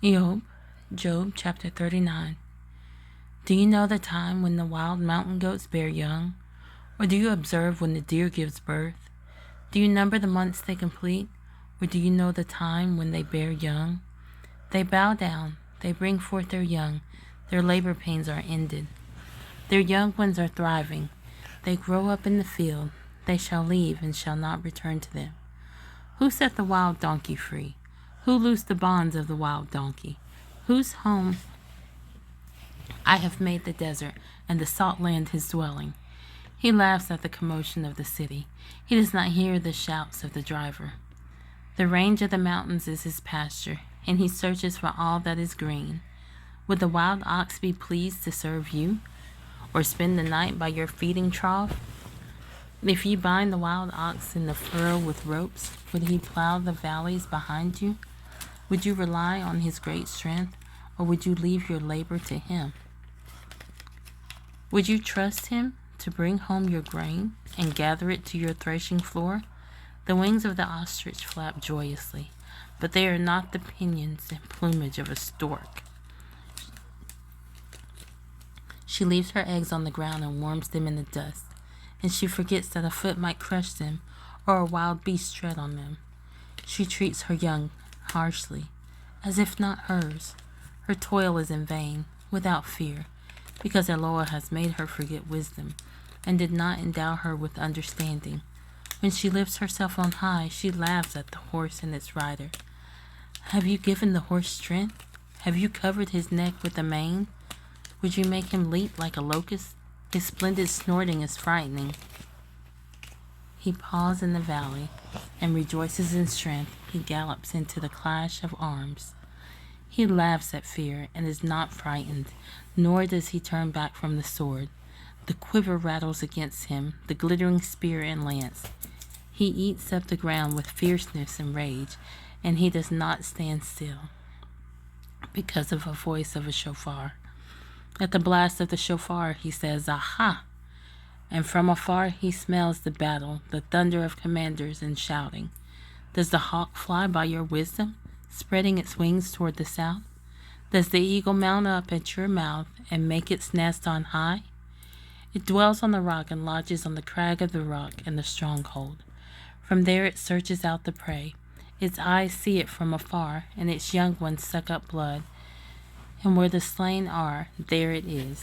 Iyob, Job chapter 39. Do you know the time when the wild mountain goats bear young? Or do you observe when the deer gives birth? Do you number the months they complete? Or do you know the time when they bear young? They bow down, they bring forth their young, their labor pains are ended. Their young ones are thriving, they grow up in the field, they shall leave and shall not return to them. Who set the wild donkey free? Who loosed the bonds of the wild donkey? Whose home I have made the desert, and the salt land his dwelling. He laughs at the commotion of the city. He does not hear the shouts of the driver. The range of the mountains is his pasture, and he searches for all that is green. Would the wild ox be pleased to serve you, or spend the night by your feeding trough? If you bind the wild ox in the furrow with ropes, would he plow the valleys behind you? Would you rely on his great strength, or would you leave your labor to him? Would you trust him to bring home your grain and gather it to your threshing floor? The wings of the ostrich flap joyously, but they are not the pinions and plumage of a stork. She leaves her eggs on the ground and warms them in the dust, and she forgets that a foot might crush them or a wild beast tread on them. She treats her young harshly, as if not hers. Her toil is in vain, without fear, because Eloah has made her forget wisdom, and did not endow her with understanding. When she lifts herself on high, she laughs at the horse and its rider. Have you given the horse strength? Have you covered his neck with a mane? Would you make him leap like a locust? His splendid snorting is frightening. He paws in the valley and rejoices in strength. He gallops into the clash of arms. He laughs at fear and is not frightened, nor does he turn back from the sword. The quiver rattles against him, the glittering spear and lance. He eats up the ground with fierceness and rage, and he does not stand still because of a voice of a shofar. At the blast of the shofar, he says, "Aha!" And from afar he smells the battle, the thunder of commanders and shouting. Does the hawk fly by your wisdom, spreading its wings toward the south? Does the eagle mount up at your mouth and make its nest on high? It dwells on the rock and lodges on the crag of the rock and the stronghold. From there it searches out the prey. Its eyes see it from afar, and its young ones suck up blood. And where the slain are, there it is.